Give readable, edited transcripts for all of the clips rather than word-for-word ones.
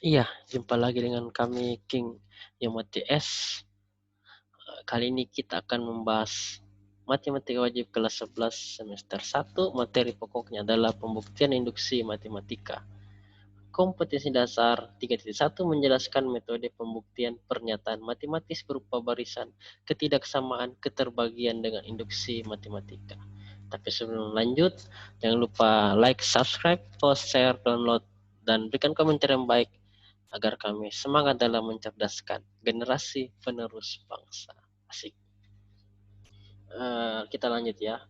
Iya, jumpa lagi dengan kami King Yomati S. Kali ini kita akan membahas matematika wajib kelas 11 semester 1. Materi pokoknya adalah pembuktian induksi matematika. Kompetensi dasar 3.1 menjelaskan metode pembuktian pernyataan matematis berupa barisan, ketidaksamaan, keterbagian dengan induksi matematika. Tapi sebelum lanjut, jangan lupa like, subscribe, post, share, download, dan berikan komentar yang baik agar kami semangat dalam mencerdaskan generasi penerus bangsa. Asik. Kita lanjut ya.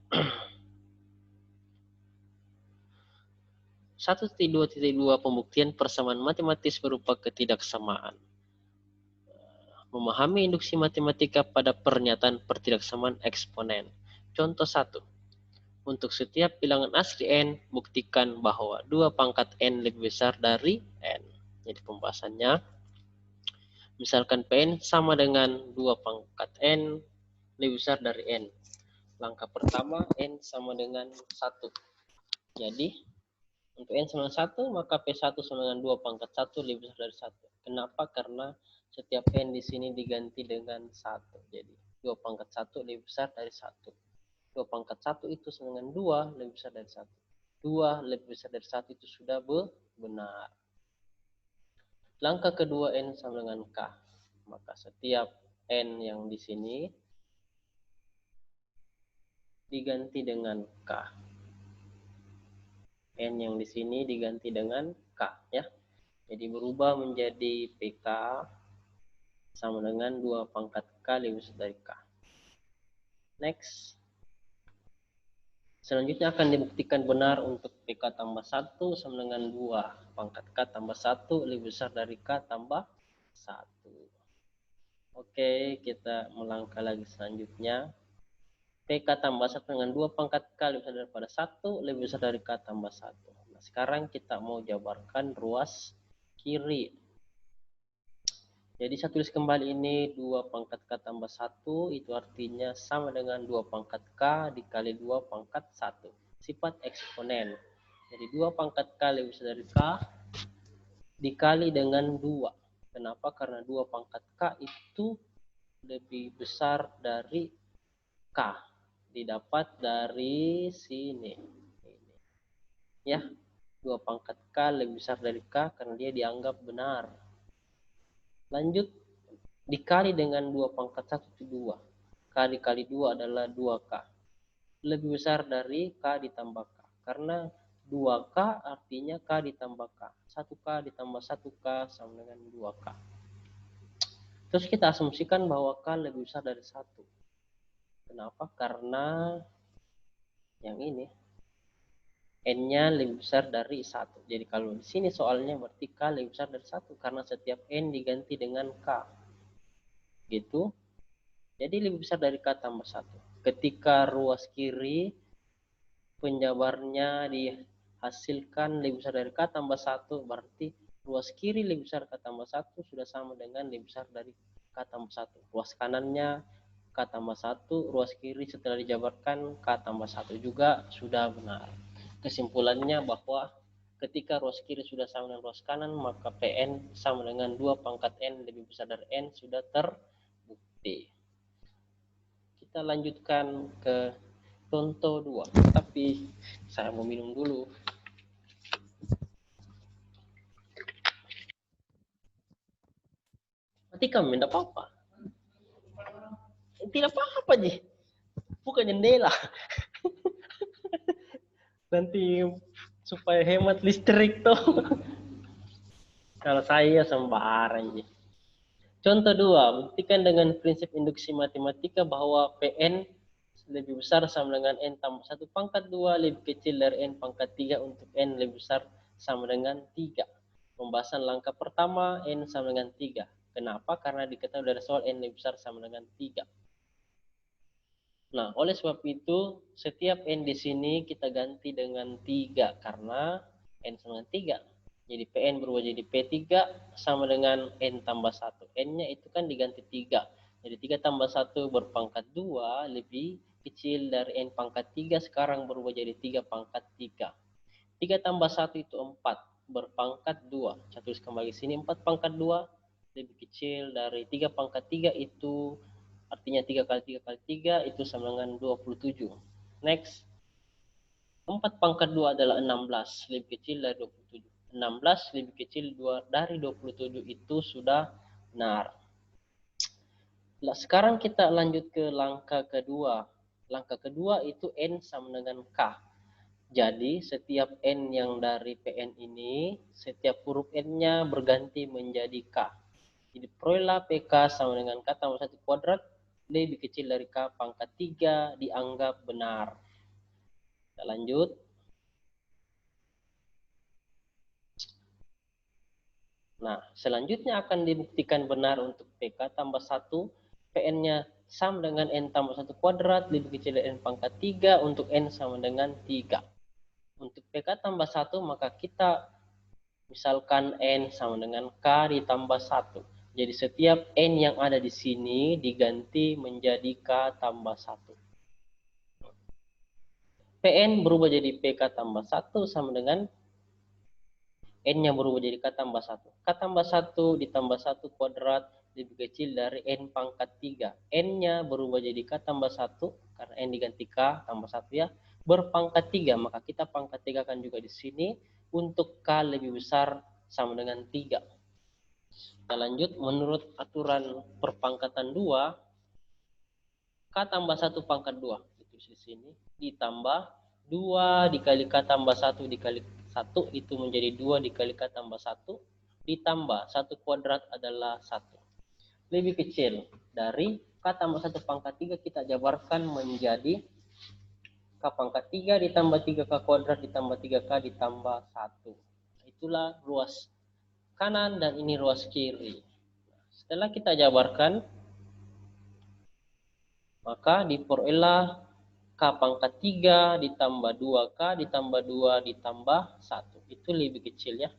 1.2.2 pembuktian persamaan matematis berupa ketidaksamaan. Memahami induksi matematika pada pernyataan pertidaksamaan eksponen. Contoh 1. Untuk setiap bilangan asli n, buktikan bahwa 2 pangkat n lebih besar dari n. Jadi pembahasannya, misalkan Pn sama dengan 2 pangkat n lebih besar dari n. Langkah pertama, n sama dengan 1. Jadi, untuk n sama dengan 1, maka P1 sama dengan 2 pangkat 1 lebih besar dari 1. Kenapa? Karena setiap n di sini diganti dengan 1. Jadi, 2 pangkat 1 lebih besar dari 1. 2 pangkat 1 itu sama dengan 2 lebih besar dari 1. 2 lebih besar dari 1 itu sudah benar. Langkah kedua, n sama dengan k. Maka setiap n yang di sini diganti dengan k. N yang di sini diganti dengan K ya. Jadi berubah menjadi PK sama dengan 2 pangkat K lebih besar dari K. Next. Selanjutnya akan dibuktikan benar untuk PK tambah 1 sama dengan 2 pangkat K tambah 1 lebih besar dari K tambah 1. Oke, kita melangkah lagi selanjutnya. PK tambah 1 dengan 2 pangkat K lebih besar daripada 1 lebih besar dari K tambah 1. Nah, sekarang kita mau jabarkan ruas kiri. Jadi saya tulis kembali ini 2 pangkat K tambah 1 itu artinya sama dengan 2 pangkat K dikali 2 pangkat 1. Sifat eksponen. Jadi 2 pangkat K lebih besar dari K dikali dengan 2. Kenapa? Karena 2 pangkat K itu lebih besar dari K. Didapat dari sini. Ya, 2 pangkat K lebih besar dari K karena dia dianggap benar. Lanjut, dikali dengan 2 pangkat 1 itu 2. K dikali 2 adalah 2K. Lebih besar dari K ditambah K. Karena 2K artinya K ditambah K. 1K ditambah 1K sama dengan 2K. Terus kita asumsikan bahwa K lebih besar dari 1. Kenapa? Karena yang ini N-nya lebih besar dari 1. Jadi kalau di sini soalnya berarti K lebih besar dari 1 karena setiap N diganti dengan K. Gitu. Jadi lebih besar dari K tambah 1. Ketika ruas kiri penjabarnya dihasilkan lebih besar dari K tambah 1, berarti ruas kiri lebih besar K tambah 1 sudah sama dengan lebih besar dari K tambah 1. Ruas kanannya K tambah 1, ruas kiri setelah dijabarkan K tambah 1 juga sudah benar. Kesimpulannya bahwa ketika ruas kiri sudah sama dengan ruas kanan, maka Pn sama dengan 2 pangkat N lebih besar dari N sudah terbukti. Kita lanjutkan ke contoh 2. Tapi saya mau minum dulu. Nanti kami tidak apa-apa. Tidak apa-apa, Ji. Buka jendela. Nanti supaya hemat listrik tuh. Kalau saya sembarang, Ji. Contoh 2. Buktikan dengan prinsip induksi matematika bahwa Pn lebih besar sama dengan N tambah 1 pangkat 2 lebih kecil dari N pangkat 3 untuk N lebih besar sama dengan 3. Pembahasan langkah pertama, N sama dengan 3. Kenapa? Karena diketahui dari soal N lebih besar sama dengan 3. Nah, oleh sebab itu, setiap N di sini kita ganti dengan 3. Karena N sama dengan 3. Jadi Pn berubah jadi P3 sama dengan N tambah 1. N-nya itu kan diganti 3. Jadi 3 tambah 1 berpangkat 2 lebih kecil dari N pangkat 3. Sekarang berubah jadi 3 pangkat 3. 3 tambah 1 itu 4. berpangkat 2. Saya tulis kembali sini 4 pangkat 2 lebih kecil dari 3 pangkat 3, itu artinya 3 kali 3 kali 3 itu sama dengan 27. Next. 4 pangkat 2 adalah 16, lebih kecil dari 27. 16 lebih kecil dari 27 itu sudah benar. Nah, sekarang kita lanjut ke langkah kedua. Langkah kedua itu N sama dengan K. Jadi setiap N yang dari Pn ini, setiap huruf N-nya berganti menjadi K. Jadi perolehlah PK sama dengan K tambah 1 kuadrat lebih kecil dari K pangkat 3 dianggap benar. Kita lanjut. Nah, selanjutnya akan dibuktikan benar untuk PK tambah 1, PN-nya sama dengan N tambah 1 kuadrat, lebih kecil dari N pangkat 3, untuk N sama dengan 3. Untuk PK tambah 1, maka kita misalkan N sama dengan K ditambah 1. Jadi setiap N yang ada di sini diganti menjadi K tambah 1. PN berubah jadi PK tambah 1 sama dengan N-nya berubah jadi K tambah 1. K tambah 1 ditambah 1 kuadrat lebih kecil dari N pangkat 3. N-nya berubah jadi K tambah 1, karena N diganti K tambah 1 ya, berpangkat 3. Maka kita pangkat 3 kan juga di sini, untuk K lebih besar sama dengan 3. Kita lanjut, menurut aturan perpangkatan 2, K tambah 1 pangkat 2. Itu di sini, ditambah 2 dikali K tambah 1 dikali 1 itu menjadi 2 dikali K tambah 1 ditambah 1 kuadrat adalah 1. Lebih kecil dari K tambah 1 pangkat 3 kita jabarkan menjadi K pangkat 3 ditambah 3K kuadrat ditambah 3K ditambah 1. Itulah ruas kanan dan ini ruas kiri. Setelah kita jabarkan, maka diperolehlah K pangkat 3 ditambah 2K ditambah 2 ditambah 1. Itu lebih kecil ya.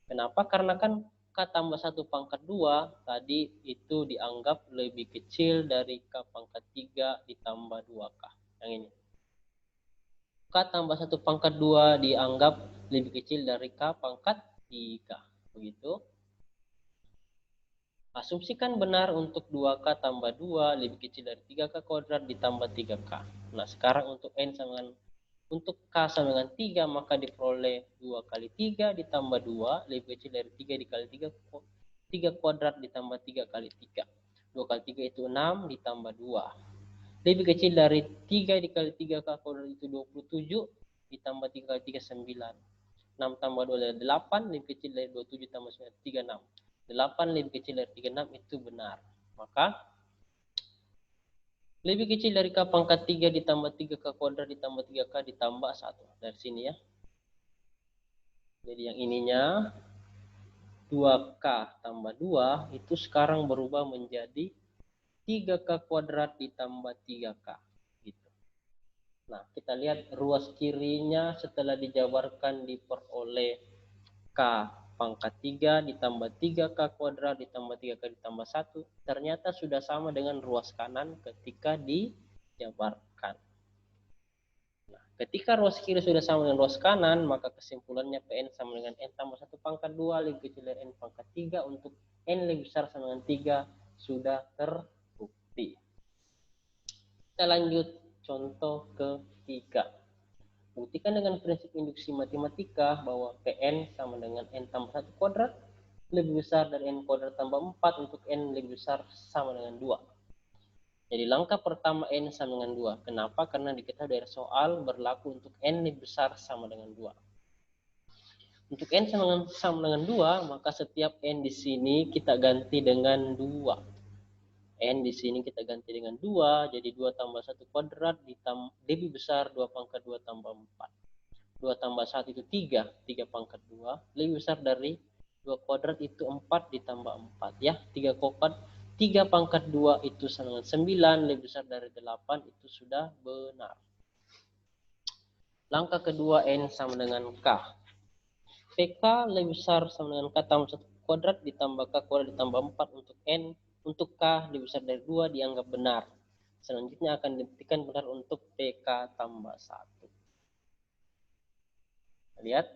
Kenapa? Karena kan K tambah 1 pangkat 2 tadi itu dianggap lebih kecil dari K pangkat 3 ditambah 2K. Yang ini. K tambah 1 pangkat 2 dianggap lebih kecil dari K pangkat 3. Begitu. Asumsikan benar untuk 2K tambah 2 lebih kecil dari 3K kuadrat ditambah 3K. Nah, sekarang untuk N sama dengan untuk K sama dengan 3, maka diperoleh 2 kali 3 ditambah 2 lebih kecil dari 3 dikali 3, 3 kuadrat ditambah 3 kali 3. 2 kali 3 itu 6 ditambah 2. Lebih kecil dari 3 dikali 3 K kuadrat itu 27 ditambah 3 kali 3 9. 6 tambah 2 adalah 8, lebih kecil dari 27 tambah 9 36. 8 lebih kecil dari 36 itu benar. Maka lebih kecil dari K pangkat 3 ditambah 3K kuadrat ditambah 3K ditambah 1. Dari sini ya. Jadi yang ininya 2K tambah 2 itu sekarang berubah menjadi 3K kuadrat ditambah 3K. Gitu. Nah, kita lihat ruas kirinya setelah dijabarkan diperoleh K pangkat 3 ditambah 3K kuadrat ditambah 3K ditambah 1. Ternyata sudah sama dengan ruas kanan ketika dijabarkan. Nah, ketika ruas kiri sudah sama dengan ruas kanan, maka kesimpulannya PN sama dengan N tambah 1 pangkat 2 lebih kecil dari N pangkat 3 untuk N lebih besar sama dengan 3 sudah terbukti. Kita lanjut contoh ketiga. Buktikan dengan prinsip induksi matematika bahwa Pn sama dengan N tambah 1 kuadrat lebih besar dari N kuadrat tambah 4 untuk N lebih besar sama dengan 2. Jadi langkah pertama N sama dengan 2. Kenapa? Karena diketahui dari soal berlaku untuk N lebih besar sama dengan 2. Untuk N sama dengan 2, maka setiap N di sini kita ganti dengan 2. N di sini kita ganti dengan 2, jadi 2 tambah 1 kuadrat lebih besar 2 pangkat 2 tambah 4. 2 tambah 1 itu 3, 3 pangkat 2, lebih besar dari 2 kuadrat itu 4 ditambah 4 ya. 3 kuadrat 3 pangkat 2 itu sama dengan 9, lebih besar dari 8, itu sudah benar. Langkah kedua N sama dengan K. PK lebih besar sama dengan K tambah 1 kuadrat ditambah K kuadrat ditambah 4 untuk N. Untuk K lebih besar dari 2 dianggap benar. Selanjutnya akan dibuktikan benar untuk PK tambah 1. Lihat.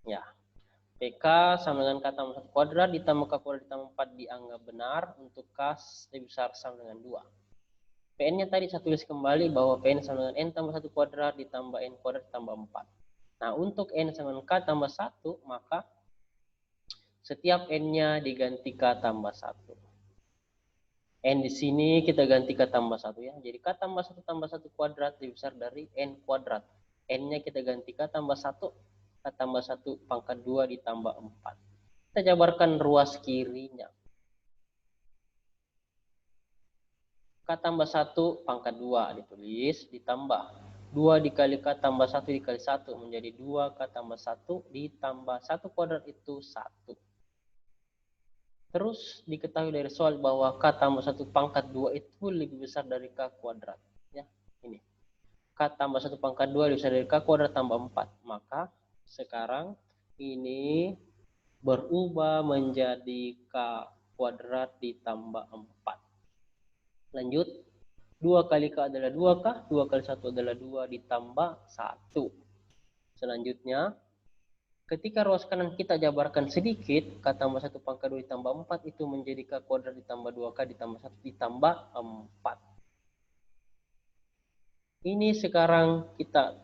Ya, PK sama dengan K tambah 1 kuadrat ditambah K kuadrat ditambah 4 dianggap benar untuk K lebih besar sama dengan 2. PN-nya tadi saya tulis kembali bahwa PN sama dengan N tambah 1 kuadrat ditambah N kuadrat tambah 4. Nah, untuk N sama dengan K tambah 1, maka setiap N-nya diganti K tambah 1. N di sini kita ganti K tambah 1 ya. Jadi K tambah 1 tambah 1 kuadrat lebih besar dari N kuadrat. N-nya kita ganti K tambah 1. K tambah 1 pangkat 2 ditambah 4. Kita jabarkan ruas kirinya. K tambah 1 pangkat 2 ditulis ditambah 2 dikali K tambah 1 dikali 1 menjadi 2 K tambah 1 ditambah 1 kuadrat itu 1. Terus diketahui dari soal bahwa K tambah 1 pangkat 2 itu lebih besar dari K kuadrat. Ya, ini. K tambah 1 pangkat 2 lebih besar dari K kuadrat tambah 4. Maka sekarang ini berubah menjadi K kuadrat ditambah 4. Lanjut, 2 kali K adalah 2K, 2 kali 1 adalah 2 ditambah 1. Selanjutnya, ketika ruas kanan kita jabarkan sedikit, K tambah 1 pangkat 2 ditambah 4 itu menjadi K kuadrat ditambah 2K ditambah 1 ditambah 4. Ini sekarang kita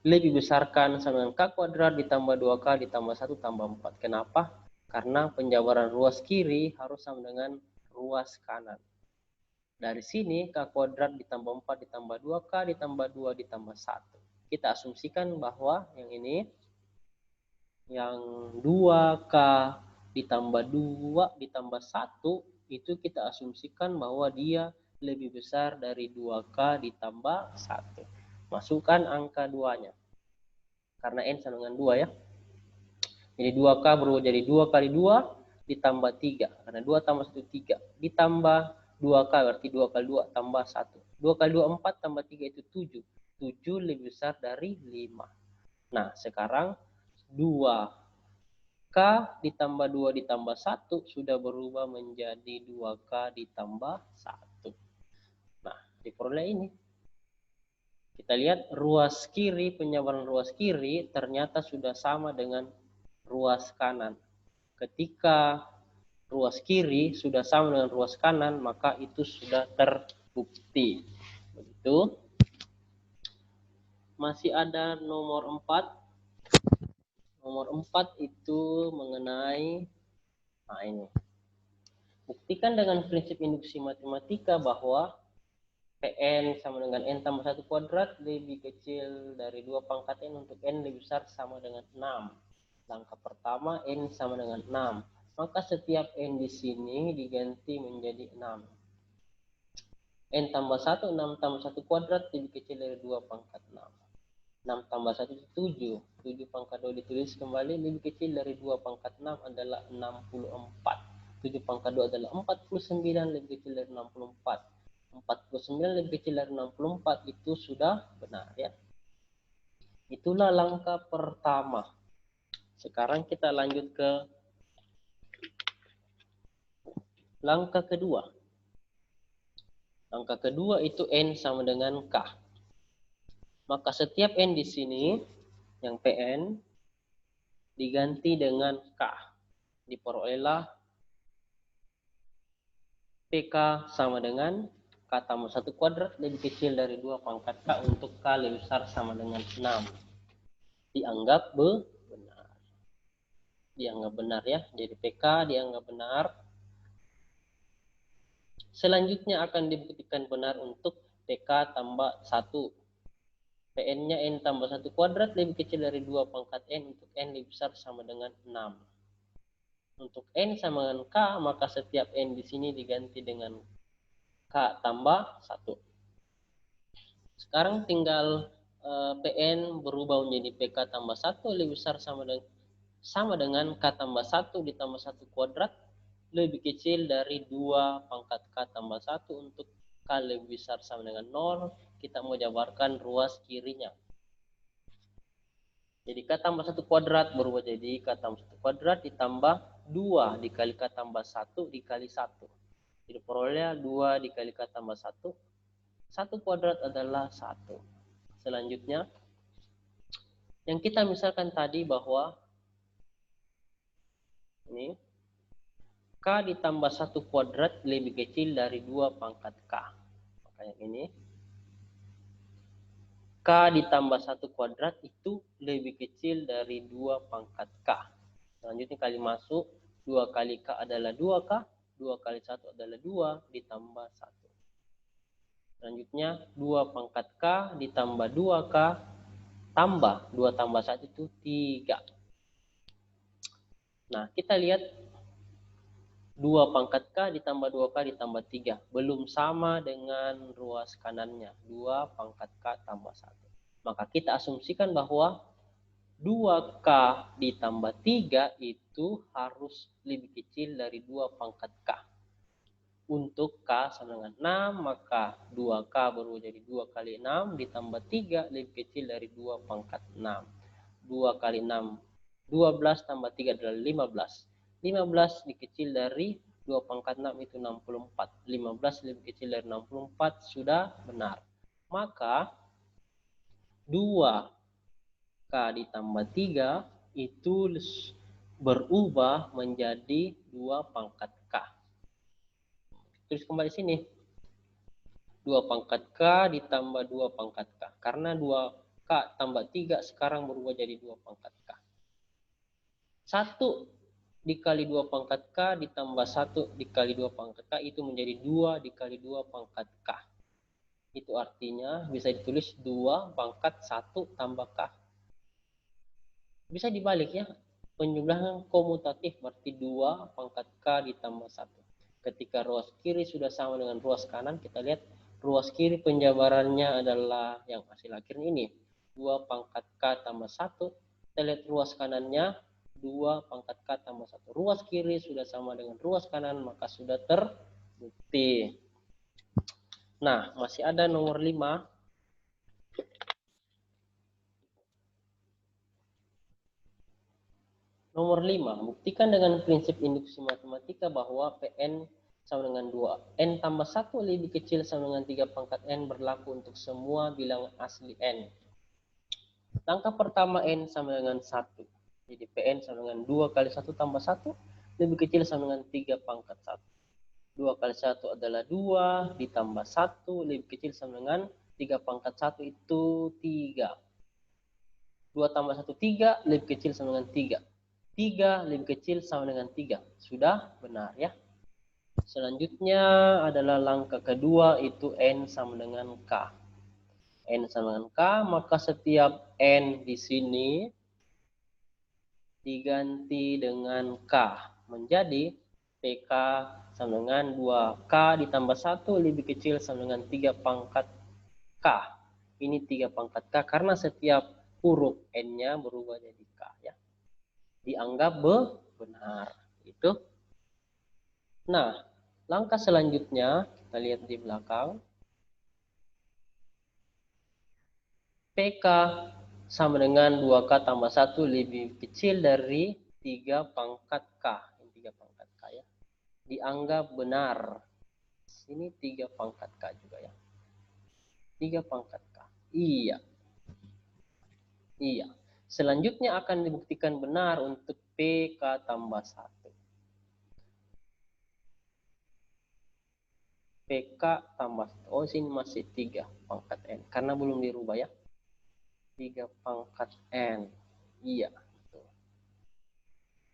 lebih besarkan sama dengan K kuadrat ditambah 2K ditambah 1 tambah 4. Kenapa? Karena penjabaran ruas kiri harus sama dengan ruas kanan. Dari sini K kuadrat ditambah 4 ditambah 2K ditambah 2 ditambah 1. Kita asumsikan bahwa yang ini, yang 2K ditambah 2 ditambah 1, itu kita asumsikan bahwa dia lebih besar dari 2K ditambah 1. Masukkan angka 2-nya. Karena N sama dengan 2 ya. Jadi 2K berubah jadi 2 kali 2 ditambah 3. Karena 2 tambah 1, 3. Ditambah 2K berarti 2 kali 2 tambah 1. 2 kali 2, 4 tambah 3 itu 7. 7 lebih besar dari 5. Nah, sekarang 2K ditambah 2 ditambah 1 sudah berubah menjadi 2K ditambah 1. Nah, diperoleh ini. Kita lihat ruas kiri, penjabaran ruas kiri ternyata sudah sama dengan ruas kanan. Ketika ruas kiri sudah sama dengan ruas kanan, maka itu sudah terbukti. Begitu. Masih ada nomor 4. Nomor 4 itu mengenai, nah ini. Buktikan dengan prinsip induksi matematika bahwa Pn sama dengan N tambah 1 kuadrat lebih kecil dari 2 pangkat N untuk N lebih besar sama dengan 6. Langkah pertama N sama dengan 6. Maka setiap N di sini diganti menjadi 6. N tambah 1, 6 tambah 1 kuadrat lebih kecil dari 2 pangkat 6. 6 tambah 1 itu 7. 7 pangkat 2 ditulis kembali lebih kecil dari 2 pangkat 6 adalah 64. 7 pangkat 2 adalah 49 lebih kecil dari 64. 49 lebih kecil dari 64 itu sudah benar ya. Itulah langkah pertama. Sekarang kita lanjut ke langkah kedua. Langkah kedua itu N sama dengan K. Maka setiap N di sini yang Pn diganti dengan K. Diperolehlah PK sama dengan K tambah 1 kuadrat lebih kecil dari 2 pangkat K untuk K lebih besar sama dengan 6. Dianggap benar. Dianggap benar ya. Jadi PK dianggap benar. Selanjutnya akan dibuktikan benar untuk PK tambah 1. Pn-nya N tambah 1 kuadrat lebih kecil dari 2 pangkat N untuk N lebih besar sama dengan 6. Untuk N sama dengan K, maka setiap N di sini diganti dengan K tambah 1. Sekarang tinggal Pn berubah menjadi PK tambah 1 lebih besar sama dengan K tambah 1 ditambah 1 kuadrat lebih kecil dari 2 pangkat K tambah 1 untuk K lebih besar sama dengan 0. Kita mau jabarkan ruas kirinya. Jadi K tambah 1 kuadrat berubah jadi K tambah 1 kuadrat ditambah 2 dikali K tambah 1 dikali 1. Jadi peroleh 2 dikali K tambah 1. 1 kuadrat adalah 1. Selanjutnya, yang kita misalkan tadi bahwa Ini K ditambah 1 kuadrat lebih kecil dari 2 pangkat K. Maka yang ini K ditambah 1 kuadrat itu lebih kecil dari 2 pangkat K. Selanjutnya kali masuk, 2 kali K adalah 2K, 2 kali 1 adalah 2 ditambah 1. Selanjutnya 2 pangkat K ditambah 2K tambah 2 tambah 1 itu 3. Nah, kita lihat 2 pangkat K ditambah 2K ditambah 3. Belum sama dengan ruas kanannya. 2 pangkat K tambah 1. Maka kita asumsikan bahwa 2K ditambah 3 itu harus lebih kecil dari 2 pangkat K. Untuk K sama dengan 6, maka 2K berubah jadi 2 kali 6 ditambah 3 lebih kecil dari 2 pangkat 6. 2 kali 6, 12 tambah 3 adalah 15. 15 dikecil dari 2 pangkat 6 itu 64. 15 lebih kecil dari 64 sudah benar. Maka 2K ditambah 3 itu berubah menjadi 2 pangkat K. Tulis kembali sini. 2 pangkat K ditambah 2 pangkat K. Karena 2K tambah 3 sekarang berubah jadi 2 pangkat K. 1 dikali 2 pangkat K ditambah 1 dikali 2 pangkat K itu menjadi 2 dikali 2 pangkat K. Itu artinya bisa ditulis 2 pangkat 1 tambah K. Bisa dibalik ya. Penjumlahan komutatif berarti 2 pangkat K ditambah 1. Ketika ruas kiri sudah sama dengan ruas kanan, kita lihat ruas kiri penjabarannya adalah yang hasil akhirnya ini. 2 pangkat K tambah 1. Kita lihat ruas kanannya 2 pangkat K tambah 1. Ruas kiri sudah sama dengan ruas kanan, maka sudah terbukti. Nah, masih ada nomor 5. Nomor 5, buktikan dengan prinsip induksi matematika bahwa Pn sama dengan 2. N tambah 1 lebih kecil sama dengan 3 pangkat N berlaku untuk semua bilangan asli N. Langkah pertama N sama dengan 1. Jadi Pn sama dengan 2 kali 1 tambah 1 lebih kecil sama dengan 3 pangkat 1. 2 kali 1 adalah 2 ditambah 1 lebih kecil sama dengan 3 pangkat 1 itu 3. 2 tambah 1 3 lebih kecil sama dengan 3. 3 lebih kecil sama dengan 3. Sudah benar ya. Selanjutnya adalah langkah kedua itu N sama dengan K. N sama dengan K, maka setiap N di sini diganti dengan K. Menjadi PK sama dengan 2K ditambah 1 lebih kecil sama dengan 3 pangkat K. Ini 3 pangkat K karena setiap huruf N-nya berubah jadi K ya. Dianggap benar. Itu. Nah, langkah selanjutnya kita lihat di belakang. PK sama dengan 2K tambah 1 lebih kecil dari 3 pangkat K. Ini 3 pangkat K ya. Dianggap benar. Ini 3 pangkat K juga ya. 3 pangkat K. Iya. Iya. Selanjutnya akan dibuktikan benar untuk PK tambah 1. PK tambah 1. Oh, sini masih 3 pangkat N. Karena belum dirubah ya. 3 pangkat N. Iya.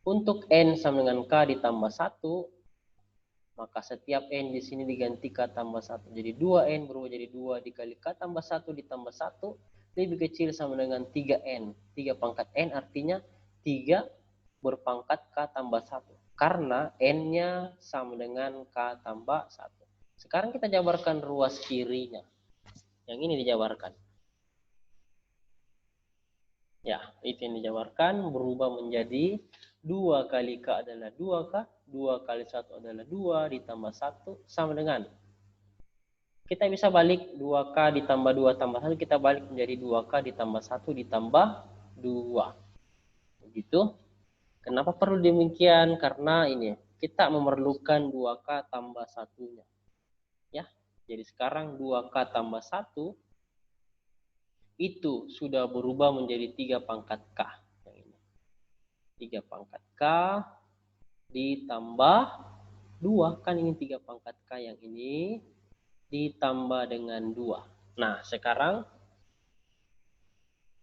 Untuk N sama dengan K ditambah 1, maka setiap N di sini diganti K tambah 1. Jadi 2N berubah jadi 2 dikali K tambah 1 ditambah 1 lebih kecil sama dengan 3N. 3 pangkat N artinya 3 berpangkat K tambah 1. Karena N-nya sama dengan K tambah 1. Sekarang kita jabarkan ruas kirinya. Yang ini dijabarkan. Ya, itu yang dijabarkan berubah menjadi 2 kali K adalah 2K, 2 kali 1 adalah 2 ditambah 1 sama dengan. Kita bisa balik 2K ditambah 2 tambah 1, kita balik menjadi 2K ditambah 1 ditambah 2. Begitu. Kenapa perlu demikian? Karena ini kita memerlukan 2K tambah 1-nya. Ya. Jadi sekarang 2K tambah 1 itu sudah berubah menjadi 3 pangkat K. Yang ini. 3 pangkat K ditambah 2. Kan ini 3 pangkat K yang ini ditambah dengan 2. Nah, sekarang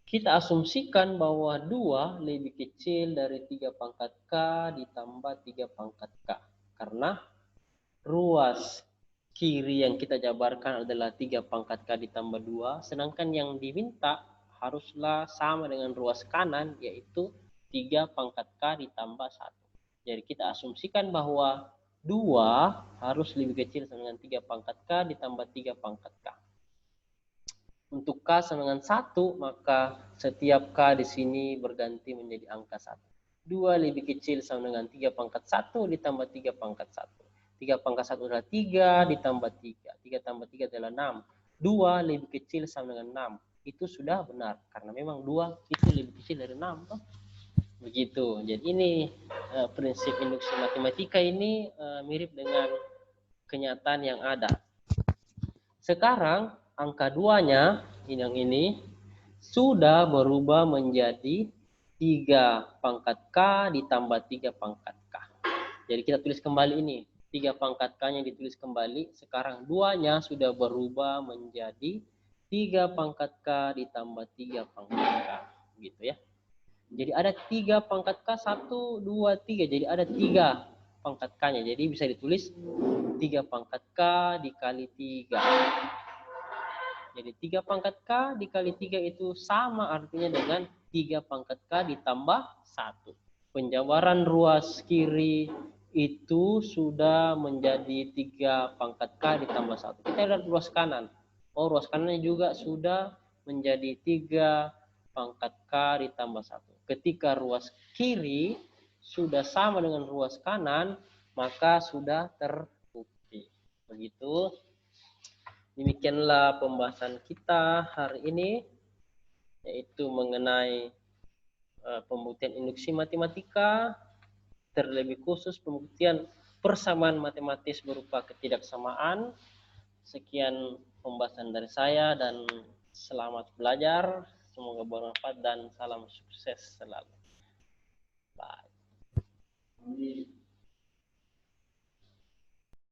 kita asumsikan bahwa 2 lebih kecil dari 3 pangkat K ditambah 3 pangkat K. Karena ruas kiri yang kita jabarkan adalah 3 pangkat K ditambah 2. Sedangkan yang diminta haruslah sama dengan ruas kanan, yaitu 3 pangkat K ditambah 1. Jadi kita asumsikan bahwa 2 harus lebih kecil sama dengan 3 pangkat K ditambah 3 pangkat K. Untuk K sama dengan 1, maka setiap K di sini berganti menjadi angka 1. 2 lebih kecil sama dengan 3 pangkat 1 ditambah 3 pangkat 1. 3 pangkat 1 adalah 3 ditambah 3. 3 tambah 3 adalah 6. 2 lebih kecil sama dengan 6. Itu sudah benar. Karena memang 2 itu lebih kecil dari 6. Begitu. Jadi ini prinsip induksi matematika ini mirip dengan kenyataan yang ada. Sekarang angka 2-nya yang ini sudah berubah menjadi 3 pangkat K ditambah 3 pangkat K. Jadi kita tulis kembali ini. 3 pangkat K-nya ditulis kembali. Sekarang 2-nya sudah berubah menjadi 3 pangkat K ditambah 3 pangkat K. Gitu ya. Jadi ada 3 pangkat K, 1, 2, 3. Jadi ada 3 pangkat K-nya. Jadi bisa ditulis 3 pangkat K dikali 3. Jadi 3 pangkat K dikali 3 itu sama artinya dengan 3 pangkat K ditambah 1. Penjabaran ruas kiri itu sudah menjadi 3 pangkat K ditambah 1. Kita lihat ruas kanan. Oh, ruas kanannya juga sudah menjadi 3 pangkat K ditambah 1. Ketika ruas kiri sudah sama dengan ruas kanan, maka sudah terbukti. Begitu. Demikianlah pembahasan kita hari ini, yaitu mengenai pembuktian induksi matematika, terlebih khusus pembuktian persamaan matematis berupa ketidaksamaan. Sekian pembahasan dari saya dan selamat belajar. Semoga bermanfaat dan salam sukses selalu. Bye.